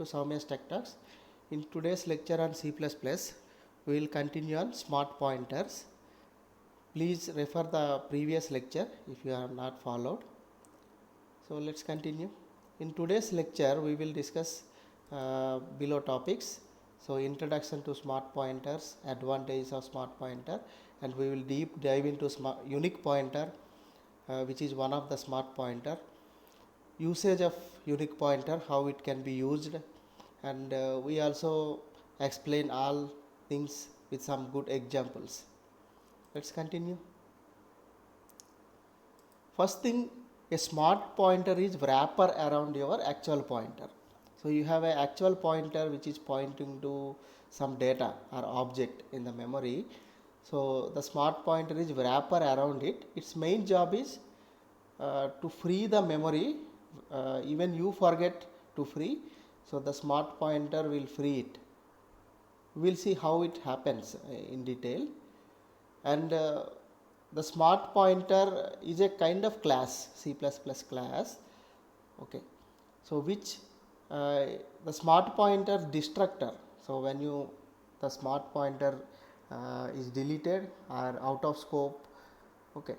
Soumya's Tech Talks. In today's lecture on C++, we will continue on smart pointers. Please refer the previous lecture if you have not followed. So let's continue. In today's lecture, we will discuss below topics. So introduction to smart pointers, advantages of smart pointer, and we will deep dive into unique pointer, which is one of the smart pointer. Usage of unique pointer, how it can be used, and we also explain all things with some good examples. Let's continue. First thing, a smart pointer is wrapper around your actual pointer. So you have an actual pointer which is pointing to some data or object in the memory. So the smart pointer is wrapper around it. Its main job is to free the memory. Even you forget to free, so the smart pointer will free it. We will see how it happens in detail. And the smart pointer is a kind of class, C++ class, okay. So which the smart pointer destructor, so when the smart pointer is deleted or out of scope, okay,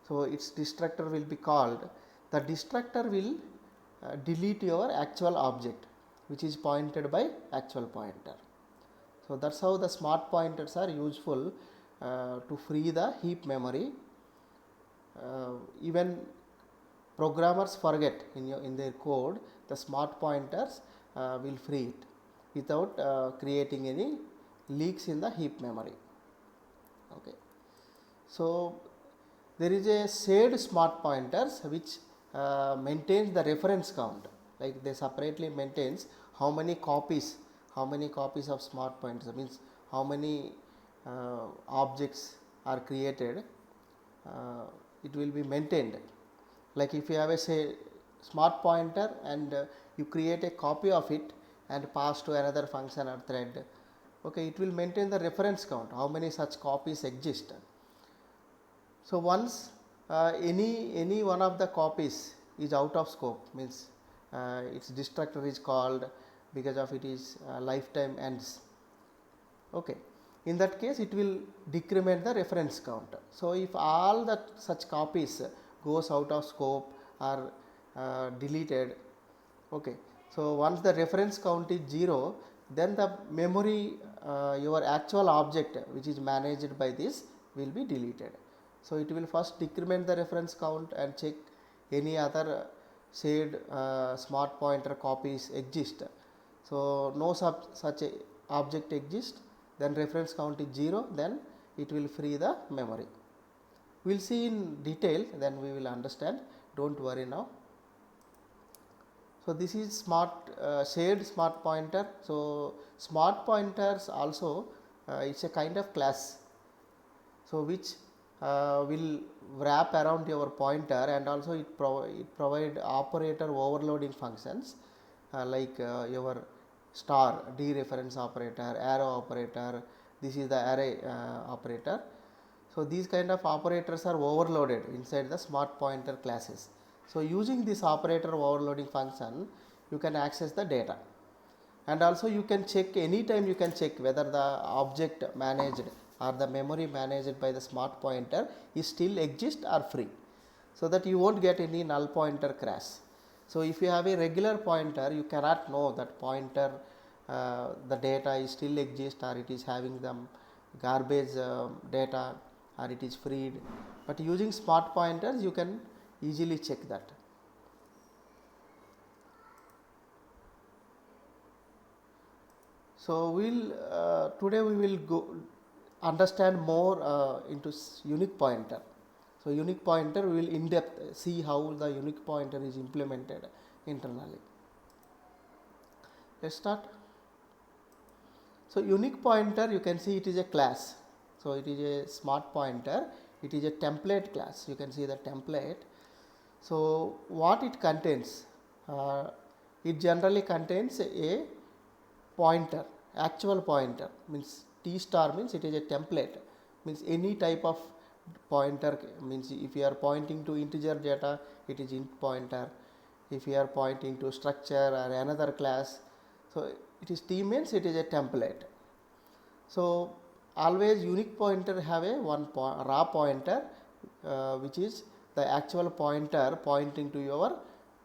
so its destructor will be called, the destructor will delete your actual object which is pointed by actual pointer. So that's how the smart pointers are useful to free the heap memory. Even programmers forget in their code, the smart pointers will free it without creating any leaks in the heap memory. Okay. So there is a shared smart pointers which maintains the reference count, like they separately maintains how many copies of smart pointers, means how many objects are created, it will be maintained. Like if you have a smart pointer and you create a copy of it and pass to another function or thread, okay, it will maintain the reference count, how many such copies exist. So once any one of the copies is out of scope, means its destructor is called, because of it is lifetime ends, okay, in that case it will decrement the reference count. So if all that such copies goes out of scope or deleted, okay, so once the reference count is 0, then the memory, your actual object which is managed by this will be deleted. So it will first decrement the reference count and check any other shared smart pointer copies exist. So no such a object exists, then reference count is 0, then it will free the memory. We will see in detail, then we will understand, don't worry now. So this is shared smart pointer. So smart pointers also it's a kind of class, so which will wrap around your pointer, and also it provide operator overloading functions like your star dereference operator, arrow operator, this is the array operator. So these kind of operators are overloaded inside the smart pointer classes. So using this operator overloading function, you can access the data, and also you can check anytime, you can check whether the object managed or the memory managed by the smart pointer is still exist or free, so that you won't get any null pointer crash. So if you have a regular pointer, you cannot know that pointer the data is still exist or it is having some garbage data or it is freed, but using smart pointers you can easily check that. So today we will go understand more into unique pointer. So unique pointer, we will in depth see how the unique pointer is implemented internally. Let's start. So unique pointer, you can see it is a class. So it is a smart pointer, it is a template class, you can see the template. So what it contains, it generally contains a pointer, actual pointer, means T star means it is a template, means any type of pointer, means if you are pointing to integer data, it is int pointer. If you are pointing to structure or another class, So it is T means it is a template. So always unique pointer have a raw pointer which is the actual pointer pointing to your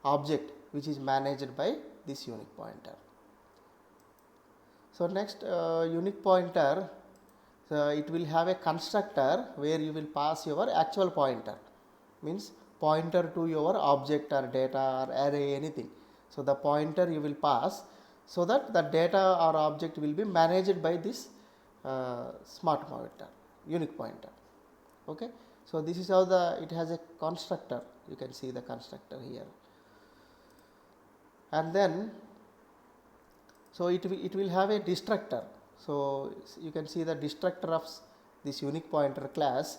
object, which is managed by this unique pointer. So next unique pointer, it will have a constructor where you will pass your actual pointer, means pointer to your object or data or array, anything. So the pointer you will pass, so that the data or object will be managed by this smart pointer, unique pointer. Okay. So this is how it has a constructor. You can see the constructor here, and then so it will have a destructor. So you can see the destructor of this unique pointer class.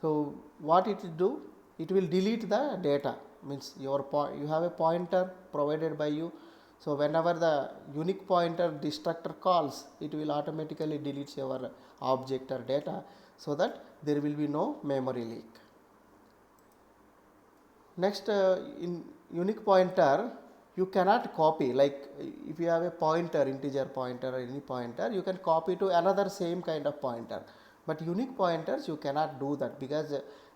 So what it will do? It will delete the data, means you have a pointer provided by you. So whenever the unique pointer destructor calls, it will automatically delete your object or data, so that there will be no memory leak. Next, in unique pointer, you cannot copy, like if you have a pointer, integer pointer or any pointer, you can copy to another same kind of pointer, but unique pointers you cannot do that, because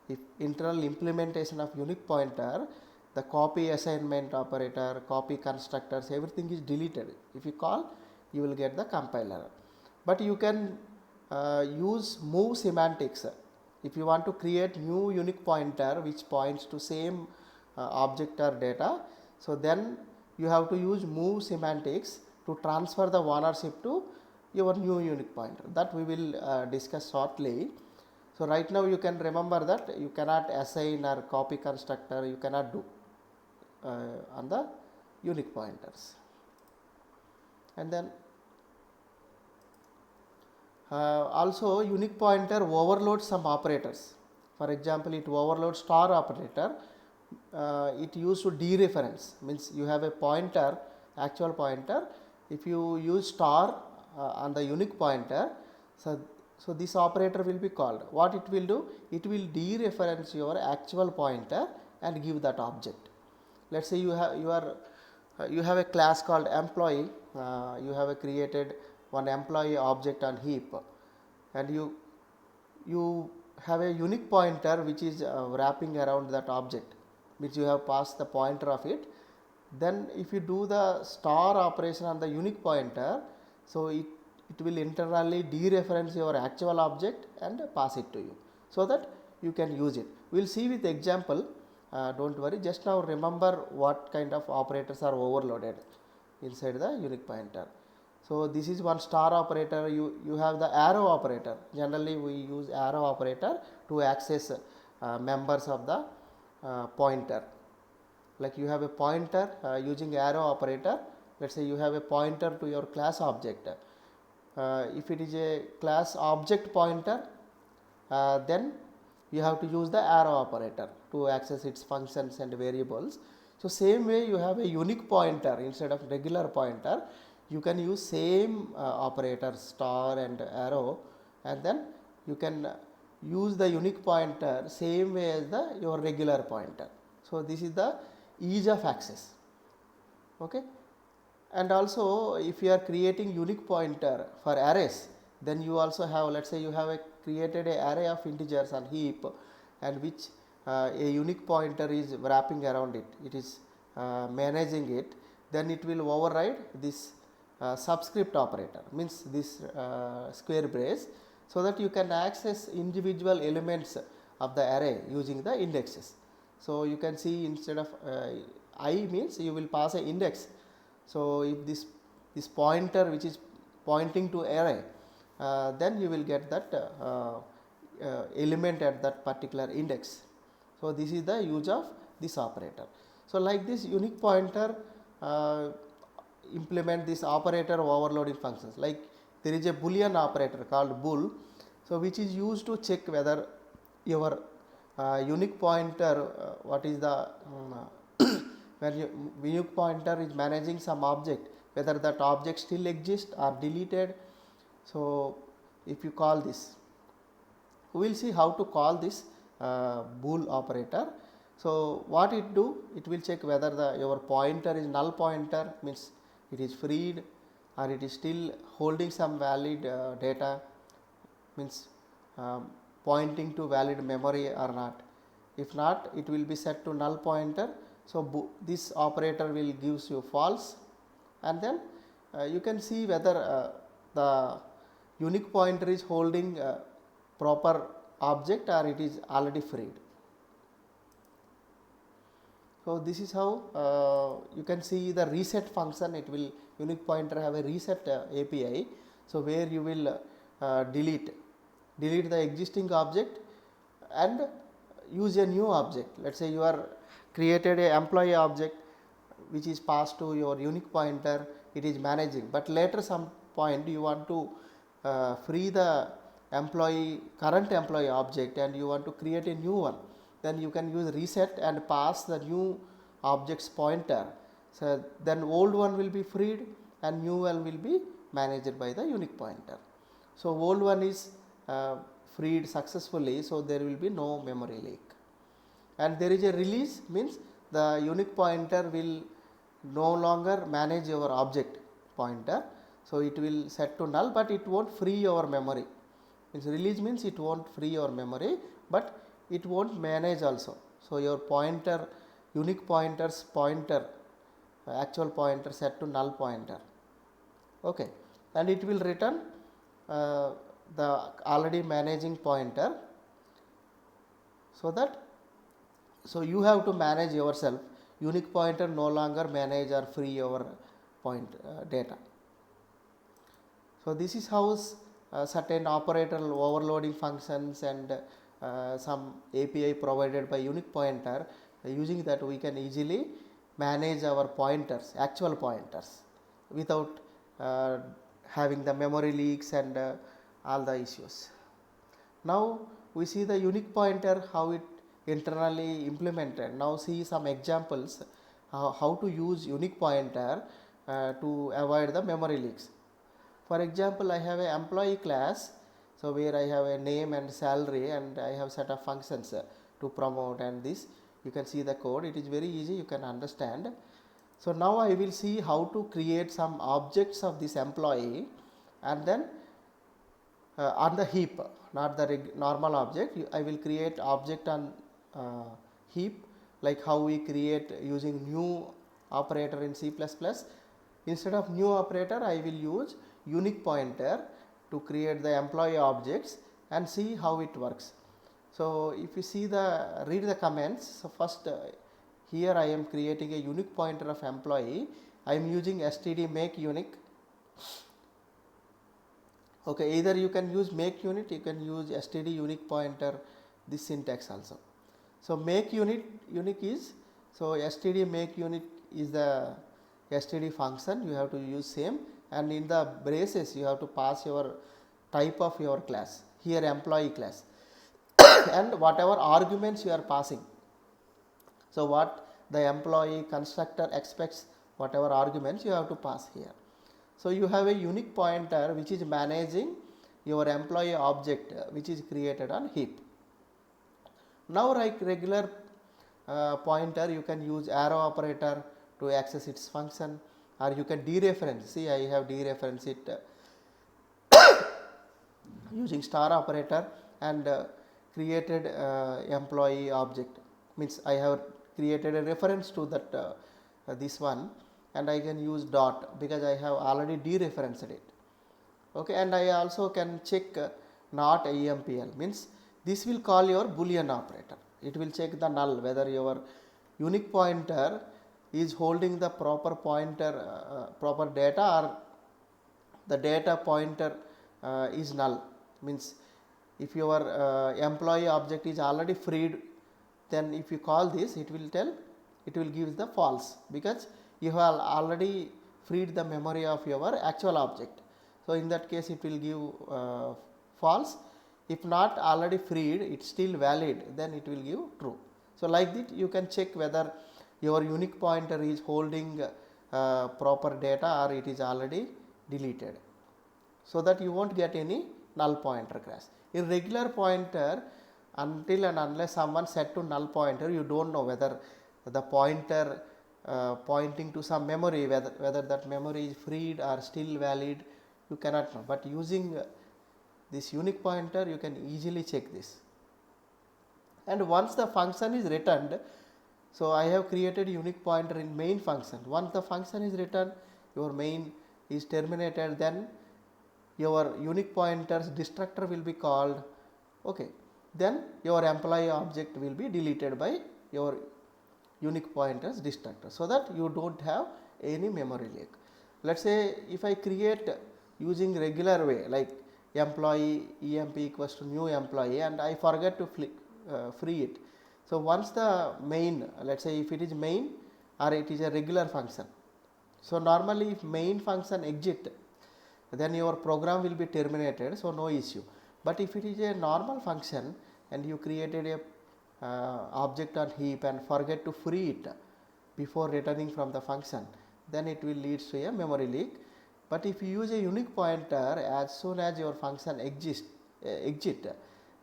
if internal implementation of unique pointer, the copy assignment operator, copy constructors, everything is deleted. If you call, you will get the compiler. But you can use move semantics. If you want to create new unique pointer which points to same object or data, so then you have to use move semantics to transfer the ownership to your new unique pointer. That we will discuss shortly. So right now you can remember that you cannot assign or copy constructor, you cannot do on the unique pointers. And then also unique pointer overloads some operators. For example, it overloads star operator. It used to dereference, means you have a pointer, actual pointer. If you use star on the unique pointer, so this operator will be called. What it will do? It will dereference your actual pointer and give that object. Let's say you have a class called employee. You have created one employee object on heap, and you have a unique pointer which is wrapping around that object, which you have passed the pointer of it. Then if you do the star operation on the unique pointer, so it will internally dereference your actual object and pass it to you, so that you can use it. We will see with example. Don't worry, just now remember what kind of operators are overloaded inside the unique pointer. So this is one star operator. You have the arrow operator. Generally we use arrow operator to access members of the pointer. Like you have a pointer using arrow operator. Let's say you have a pointer to your class object. If it is a class object pointer, then you have to use the arrow operator to access its functions and variables. So same way you have a unique pointer instead of regular pointer, you can use same operator star and arrow, and then you can use the unique pointer same way as your regular pointer. So this is the ease of access. Okay. And also if you are creating unique pointer for arrays, then you also have, let's say you have created an array of integers on heap, and which a unique pointer is wrapping around it, it is managing it, then it will override this subscript operator, means this square brace, so that you can access individual elements of the array using the indexes. So you can see instead of I means you will pass an index. So if this pointer which is pointing to array, then you will get that element at that particular index. So this is the use of this operator. So like this unique pointer implement this operator overloading functions. Like there is a boolean operator called bool, so which is used to check whether your unique pointer what is the when unique pointer is managing some object, whether that object still exists or deleted. So if you call this, we will see how to call this bool operator. So what it do, it will check whether your pointer is null pointer, means it is freed or it is still holding some valid data, means pointing to valid memory or not. If not, it will be set to null pointer. So this operator will gives you false, and then you can see whether the unique pointer is holding proper object or it is already freed. So this is how you can see the reset function. It will unique pointer have a reset API. So where you will delete the existing object and use a new object. Let's say you are created a employee object which is passed to your unique pointer, it is managing, but later some point you want to free the current employee object and you want to create a new one, then you can use reset and pass the new object's pointer. So then old one will be freed and new one will be managed by the unique pointer. So old one is freed successfully, so there will be no memory leak. And there is a release, means the unique pointer will no longer manage your object pointer, so it will set to null, but it won't free your memory. Means release means it won't free your memory, but it won't manage also. So your pointer, unique pointer's pointer, actual pointer set to null pointer. Okay, and it will return the already managing pointer, so you have to manage yourself. Unique pointer no longer manage or free your data. So this is how certain operator overloading functions and some API provided by unique pointer, using that we can easily manage our pointers, actual pointers, without having the memory leaks and all the issues. Now we see the unique pointer, how it internally implemented. Now see some examples how to use unique pointer to avoid the memory leaks. For example, I have an employee class, so where I have a name and salary and I have set of functions to promote, and this you can see the code. It is very easy, you can understand. So now I will see how to create some objects of this employee, and then on the heap, not the normal object. I will create object on heap, like how we create using new operator in C++. Instead of new operator, I will use unique pointer to create the employee objects and see how it works. So if you see read the comments. So first here I am creating a unique pointer of employee. I am using std make unique. Okay, either you can use make unit, you can use std unique pointer, this syntax also. So make unique is, so std make unit is the std function, you have to use same, and in the braces you have to pass your type of your class, here employee class and whatever arguments you are passing. So what the employee constructor expects, whatever arguments you have to pass here. So you have a unique pointer which is managing your employee object which is created on heap. Now like regular pointer, you can use arrow operator to access its function, or you can dereference. See, I have dereference it using star operator and created employee object, means I have created a reference to that this one, and I can use dot because I have already dereferenced it. Okay, and I also can check not EMPL, means this will call your boolean operator. It will check the null whether your unique pointer is holding the proper pointer, proper data, or the data pointer is null. Means if your employee object is already freed, then if you call this, it will give the false because you have already freed the memory of your actual object. So in that case it will give false. If not already freed, it's still valid, then it will give true. So like that you can check whether your unique pointer is holding proper data or it is already deleted, so that you won't get any null pointer crash. In regular pointer, until and unless someone set to null pointer, you don't know whether the pointer pointing to some memory, whether that memory is freed or still valid, you cannot know, but using this unique pointer you can easily check this. And once the function is returned, so I have created unique pointer in main function. Once the function is returned, your main is terminated, then your unique pointers destructor will be called, okay, then your employee object will be deleted by your unique pointers destructor, so that you don't have any memory leak. Let's say if I create using regular way like employee emp equals to new employee and I forget to free it. So once the main, let's say if it is main or it is a regular function, so normally if main function exit, then your program will be terminated, so no issue. But if it is a normal function and you created a object on heap and forget to free it before returning from the function, then it will lead to a memory leak. But if you use a unique pointer, as soon as your function exit,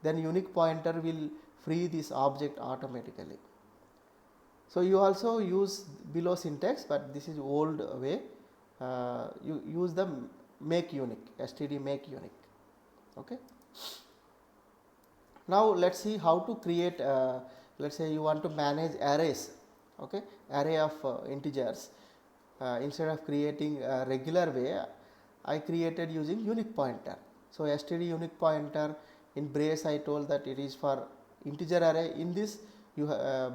then unique pointer will free this object automatically. So you also use below syntax, but this is old way. You use the make unique, std make unique. Okay. Now let's see how to create. Let's say you want to manage arrays. Okay, array of integers. Instead of creating a regular way, I created using unique pointer. So std unique pointer, in brace I told that it is for integer array. In this you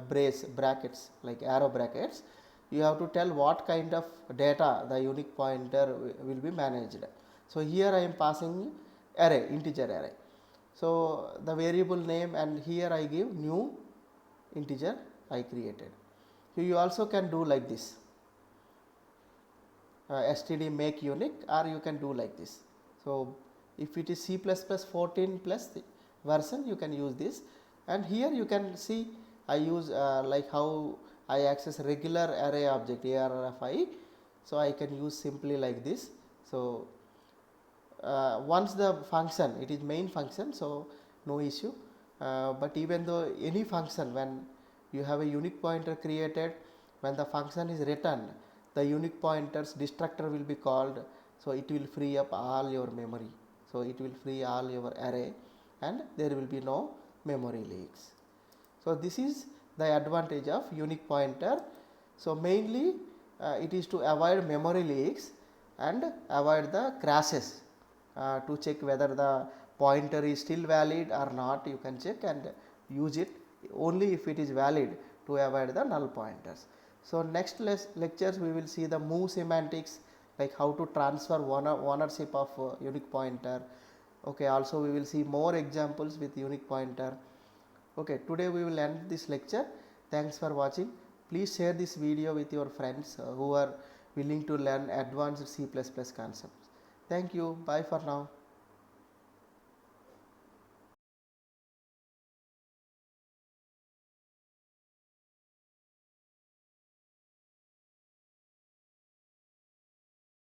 brackets like arrow brackets, you have to tell what kind of data the unique pointer will be managed. So here I am passing array, integer array. So the variable name, and here I give new integer I created. So you also can do like this, std make unique, or you can do like this. So if it is C++ 14 plus version, you can use this. And here you can see I use like how I access regular array object arrfi. So I can use simply like this. So once the function, it is main function, so no issue. But even though any function, when you have a unique pointer created, when the function is returned, the unique pointers destructor will be called, so it will free up all your memory. So it will free all your array and there will be no memory leaks. So this is the advantage of unique pointer. So mainly it is to avoid memory leaks and avoid the crashes. To check whether the pointer is still valid or not, you can check and use it only if it is valid, to avoid the null pointers. So next lectures we will see the move semantics, like how to transfer ownership of unique pointer. Okay, also we will see more examples with unique pointer. Okay, today we will end this lecture. Thanks for watching. Please share this video with your friends who are willing to learn advanced C++ concepts. Thank you. Bye for now.